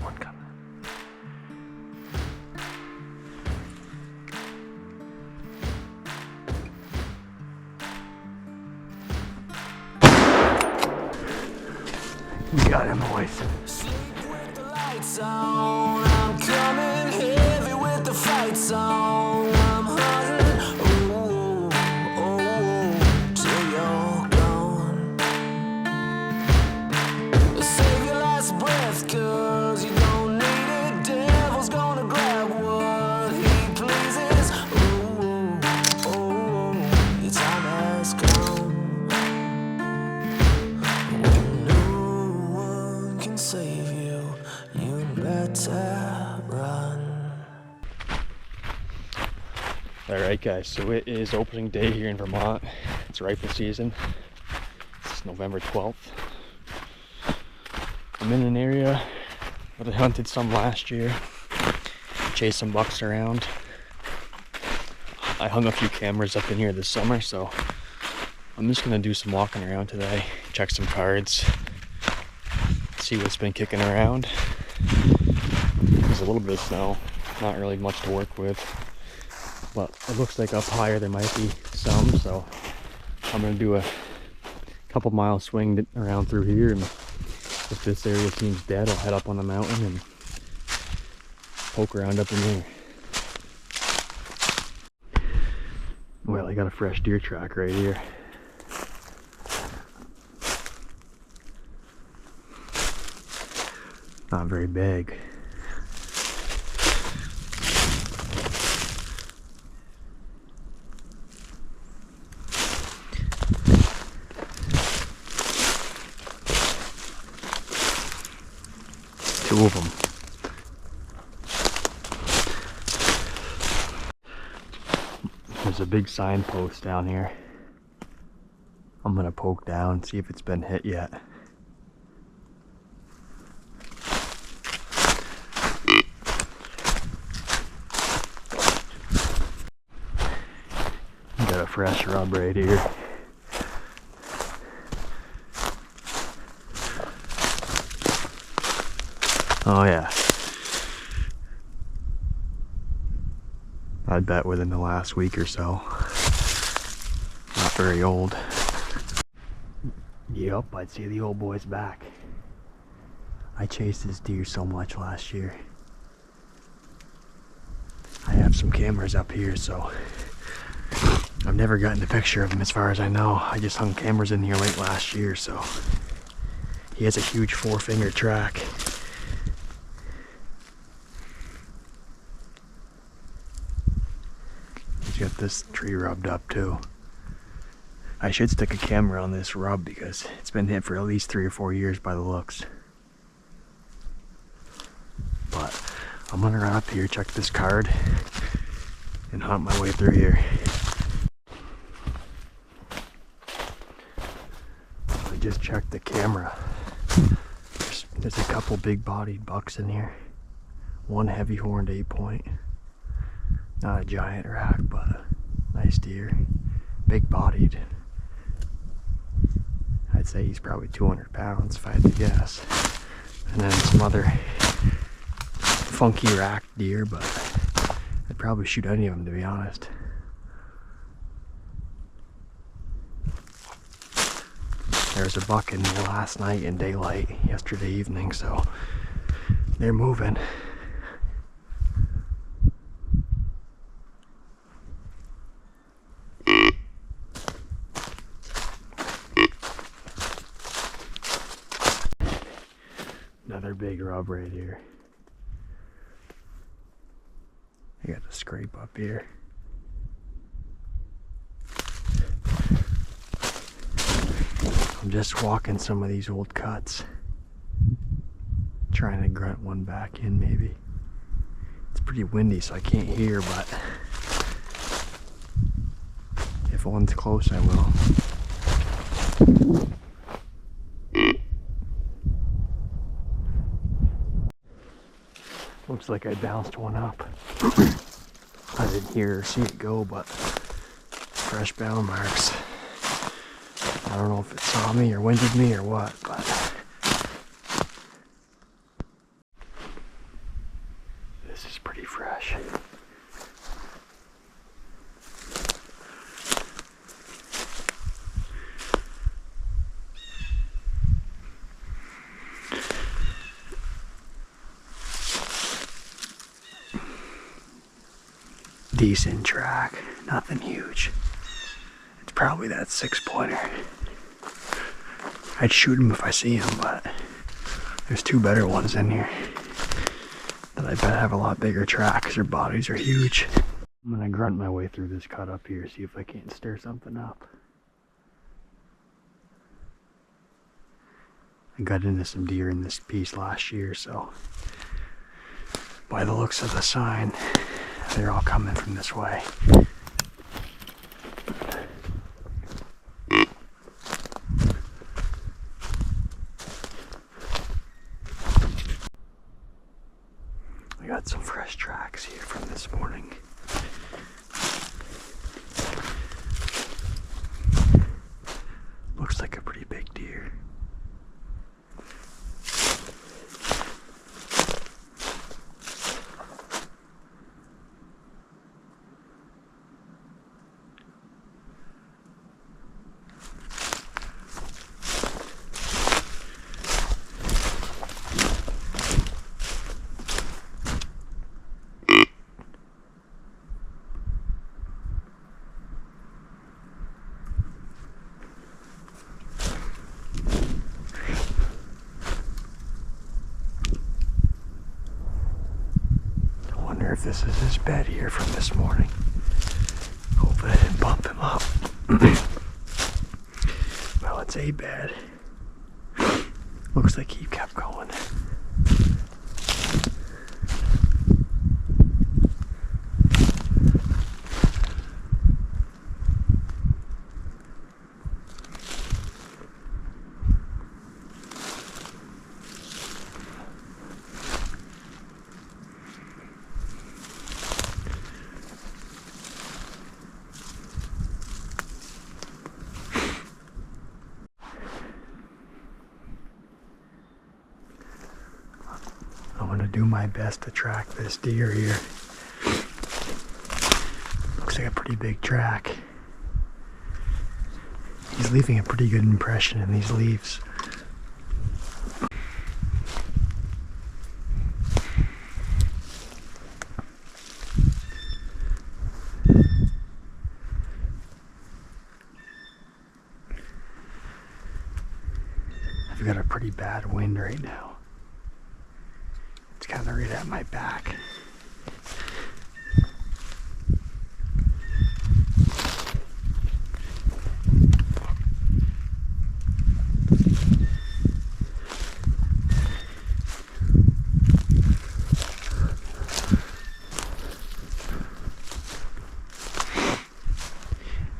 One coming. We got him, boys. Sleep with the lights on. I'm coming heavy with the fights on. I'm hunting, oh, till you're gone. Save your last breath, 'cause you don't need it. Devil's gonna grab what he pleases. Your time has come. Save you, you better run. Alright guys, so it is opening day here in Vermont. It's rifle season. It's November 12th. I'm in an area that I hunted some last year. Chased some bucks around. I hung a few cameras up in here this summer, so I'm just gonna do some walking around today. Check some cards. See what's been kicking around. There's a little bit of snow, not really much to work with, but it looks like up higher there might be some, so I'm gonna do a couple mile swing around through here, and if this area seems dead, I'll head up on the mountain and poke around up in here. Well, I got a fresh deer track right here. Not very big. Two of them. There's a big signpost down here. I'm gonna poke down, see if it's been hit yet. Got a fresh rub right here. Oh yeah. I'd bet within the last week or so. Not very old. Yep, I'd say the old boy's back. I chased this deer so much last year. I have some cameras up here, so I've never gotten a picture of him as far as I know. I just hung cameras in here late last year, so he has a huge 4-finger track. He's got this tree rubbed up too. I should stick a camera on this rub because it's been hit for at least 3 or 4 years by the looks. But I'm gonna run up here, check this card, and hunt my way through here. I just checked the camera. There's a couple big-bodied bucks in here. One heavy-horned 8-point. Not a giant rack, but a nice deer. Big-bodied. I'd say he's probably 200 pounds if I had to guess. And then some other funky rack deer, but I'd probably shoot any of them, to be honest. There was a buck in there last night in daylight, yesterday evening, so they're moving. Another big rub right here. I got a scrape up here. I'm just walking some of these old cuts. Trying to grunt one back in maybe. It's pretty windy so I can't hear, but if one's close I will. Looks like I bounced one up. I didn't hear or see it go, but fresh bound marks. I don't know if it saw me or winded me or what, but fresh. Decent track, nothing huge. It's probably that 6-pointer. I'd shoot him if I see him, but there's 2 better ones in here that I bet have a lot bigger track because their bodies are huge. I'm gonna grunt my way through this cut up here, see if I can't stir something up. I got into some deer in this piece last year, so by the looks of the sign, they're all coming from this way. I got some fresh tracks here from this morning. Looks like a pretty big deer. If this is his bed here from this morning. Hopefully I didn't bump him up. Well, it's a bed. Looks like he kept going. I'm gonna do my best to track this deer here. Looks like a pretty big track. He's leaving a pretty good impression in these leaves. I've got a pretty bad wind right now. It's kind of right at my back.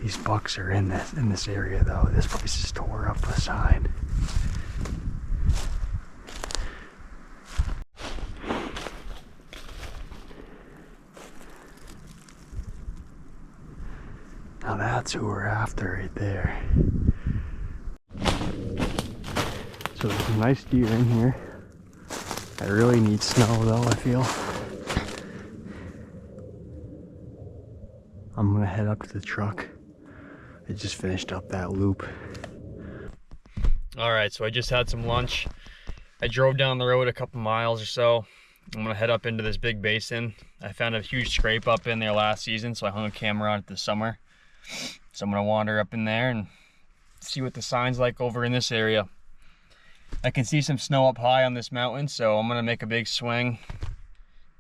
These bucks are in this area though. This place is tore up the side. Now that's who we're after right there. So there's some nice deer in here. I really need snow though, I feel. I'm gonna head up to the truck. I just finished up that loop. Alright, so I just had some lunch. I drove down the road a couple miles or so. I'm gonna head up into this big basin. I found a huge scrape up in there last season, so I hung a camera on it this summer. So I'm gonna wander up in there and see what the sign's like over in this area. I can see some snow up high on this mountain, so I'm gonna make a big swing,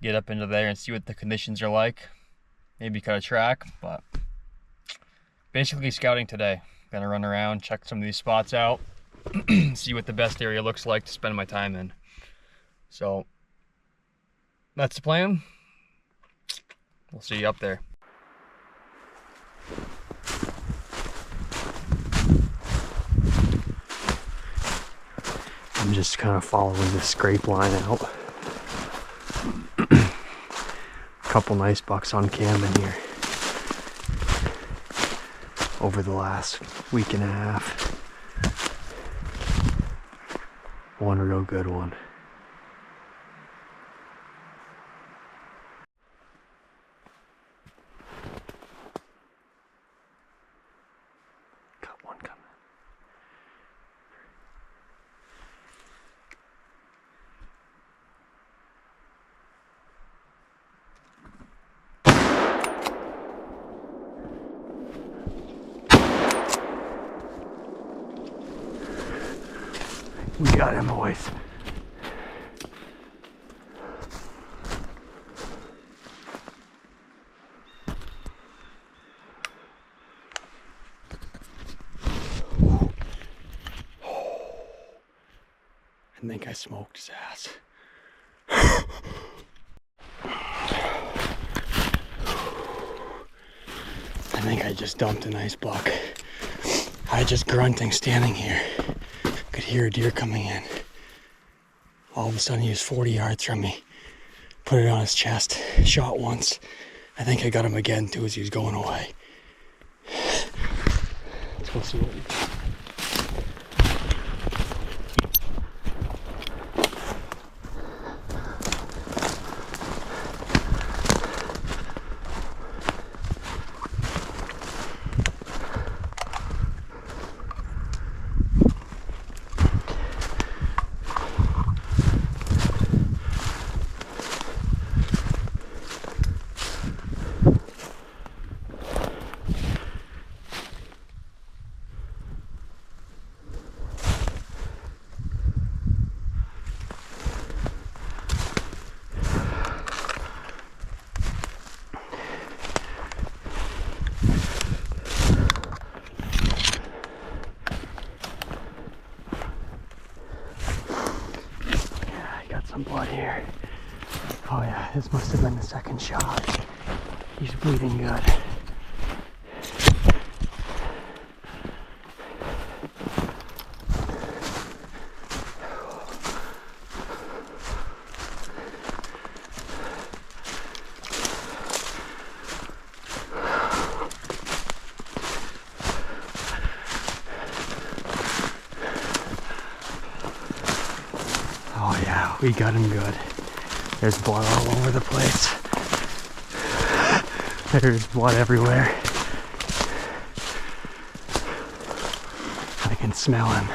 get up into there and see what the conditions are like. Maybe cut a track, but basically scouting today. Gonna run around, check some of these spots out, see what the best area looks like to spend my time in. So that's the plan. We'll see you up there. I'm just kind of following this scrape line out. Couple nice bucks on cam in here over the last week and a half. One real good one. We got him, boys. I think I smoked his ass. I think I just dumped a nice buck. I just grunting standing here. Could hear a deer coming in. All of a sudden he was 40 yards from me. Put it on his chest, shot once. I think I got him again too as he was going away. Let's go see what we got. Some blood here. Oh yeah, this must have been the second shot. He's bleeding good. Oh yeah, we got him good. There's blood all over the place. There's blood everywhere. I can smell him.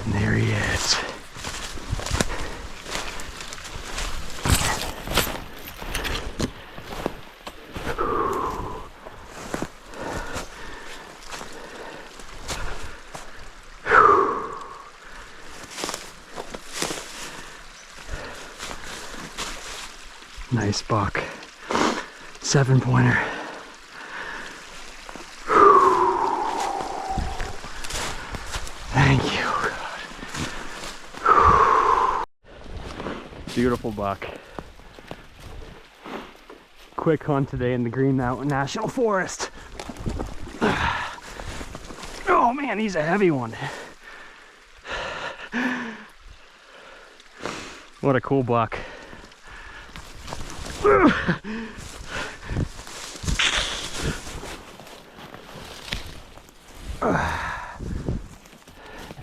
And there he is. Nice buck. 7-pointer. Thank you. Beautiful buck. Quick hunt today in the Green Mountain National Forest. Oh man, he's a heavy one. What a cool buck.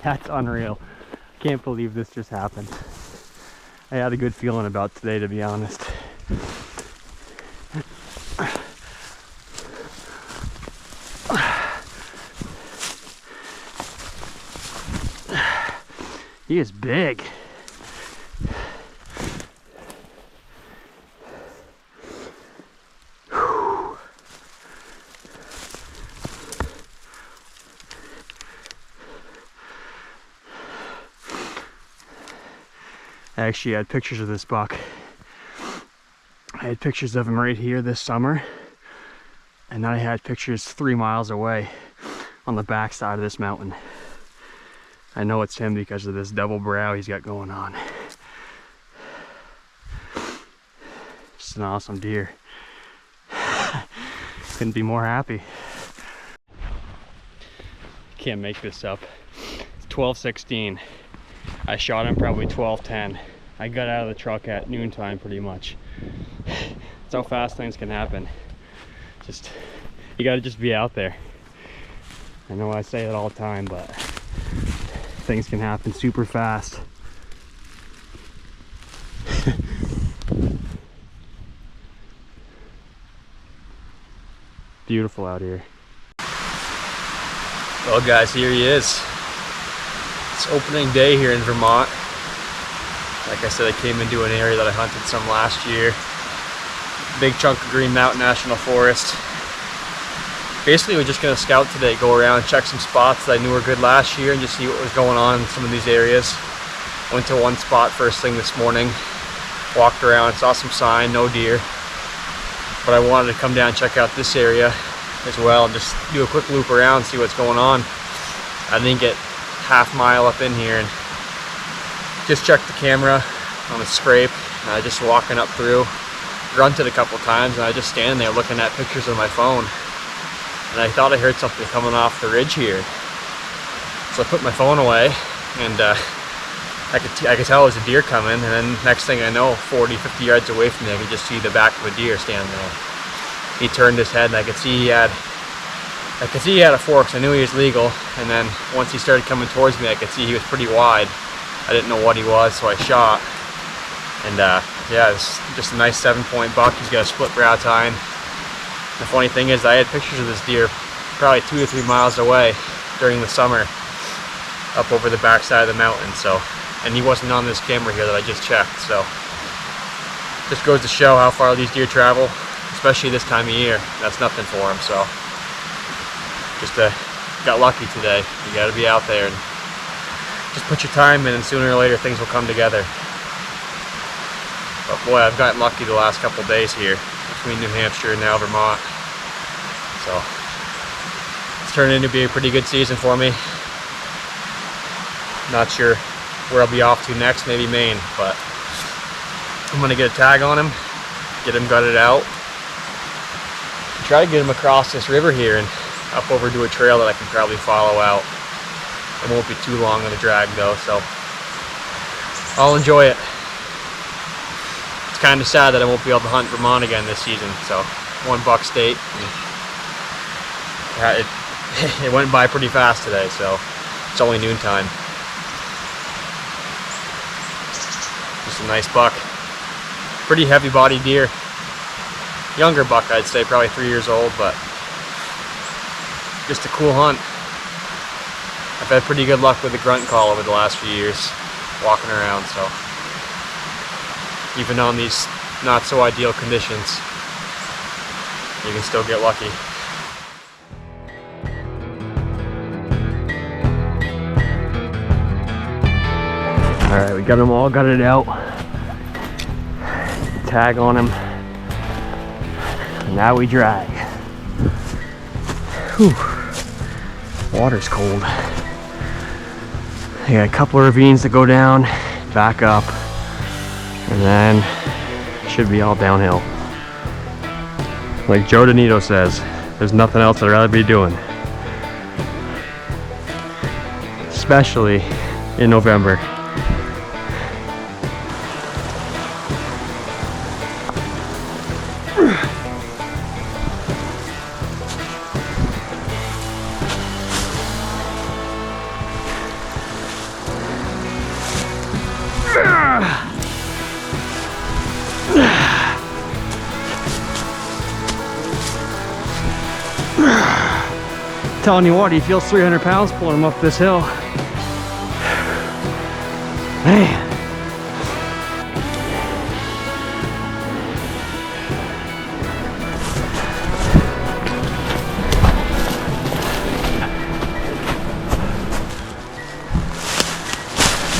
That's unreal. Can't believe this just happened. I had a good feeling about today, to be honest. He is big. I actually had pictures of this buck. I had pictures of him right here this summer, and then I had pictures 3 miles away on the back side of this mountain. I know it's him because of this double brow he's got going on. Just an awesome deer. Couldn't be more happy. Can't make this up. It's 12:16. I shot him probably 12:10. I got out of the truck at noontime pretty much. That's how fast things can happen. Just, you gotta just be out there. I know I say it all the time, but things can happen super fast. Beautiful out here. Well guys, here he is. It's opening day here in Vermont. Like I said, I came into an area that I hunted some last year. Big chunk of Green Mountain National Forest. Basically, we're just gonna scout today, go around, check some spots that I knew were good last year and just see what was going on in some of these areas. Went to one spot first thing this morning, walked around, saw some sign, no deer. But I wanted to come down and check out this area as well and just do a quick loop around, see what's going on. I didn't get half mile up in here and just checked the camera on the scrape. Just walking up through, grunted a couple times, and I just standing there looking at pictures on my phone. And I thought I heard something coming off the ridge here. So I put my phone away, and I could tell it was a deer coming, and then next thing I know, 40, 50 yards away from me, I could just see the back of a deer standing there. He turned his head, and I could see he had a fork, so I knew he was legal. And then once he started coming towards me, I could see he was pretty wide. I didn't know what he was, so I shot. And yeah, it's just a nice 7-point buck. He's got a split brow tine. The funny thing is, I had pictures of this deer probably 2 or 3 miles away during the summer, up over the backside of the mountain. So, and he wasn't on this camera here that I just checked. So, just goes to show how far these deer travel, especially this time of year. That's nothing for them. So, just got lucky today. You got to be out there and just put your time in, and sooner or later things will come together. But boy, I've gotten lucky the last couple days here between New Hampshire and now Vermont. So it's turned into be a pretty good season for me. Not sure where I'll be off to next, maybe Maine, but I'm gonna get a tag on him, get him gutted out, try to get him across this river here and up over to a trail that I can probably follow out. It won't be too long of a drag though, so I'll enjoy it. It's kind of sad that I won't be able to hunt Vermont again this season. So, one buck state. It went by pretty fast today, so it's only noontime. Just a nice buck. Pretty heavy bodied deer. Younger buck, I'd say, probably 3 years old, but just a cool hunt. I've had pretty good luck with the grunt call over the last few years, walking around, so even on these not so ideal conditions, you can still get lucky. Alright, we got them all gutted out. Tag on him. Now we drag. Whew. Water's cold. I got a couple of ravines to go down, back up, and then it should be all downhill. Like Joe Donito says, there's nothing else I'd rather be doing. Especially in November. Telling you what, he feels 300 pounds pulling him up this hill. Man.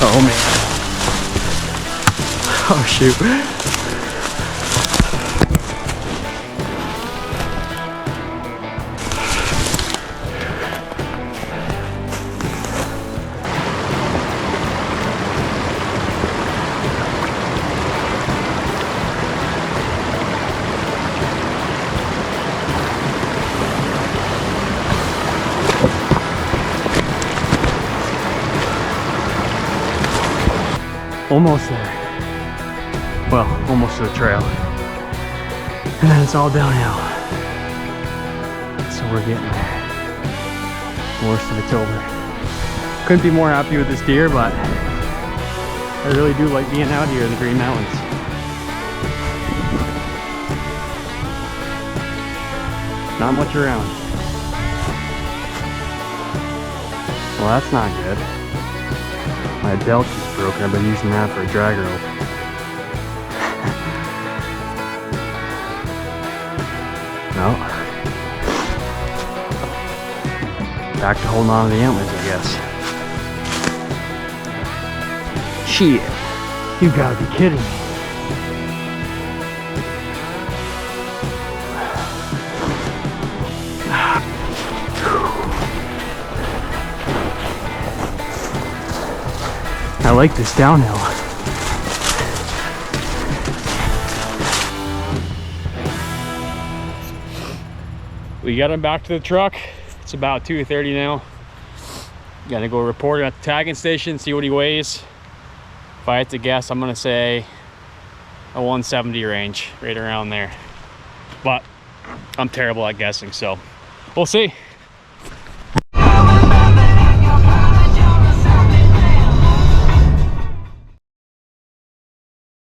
Oh man. Oh shoot. Almost there. Well, almost to the trail. And then it's all downhill. So we're getting there. Worst of it's over. Couldn't be more happy with this deer, but I really do like being out here in the Green Mountains. Not much around. Well, that's not good. My belt is broken. I've been using that for a drag rope. No. Back to holding on to the antlers, I guess. Shit. You gotta be kidding me. I like this downhill. We got him back to the truck. It's about 2:30 now. Gonna go report him at the tagging station, see what he weighs. If I had to guess, I'm gonna say a 170 range, right around there. But I'm terrible at guessing, so we'll see.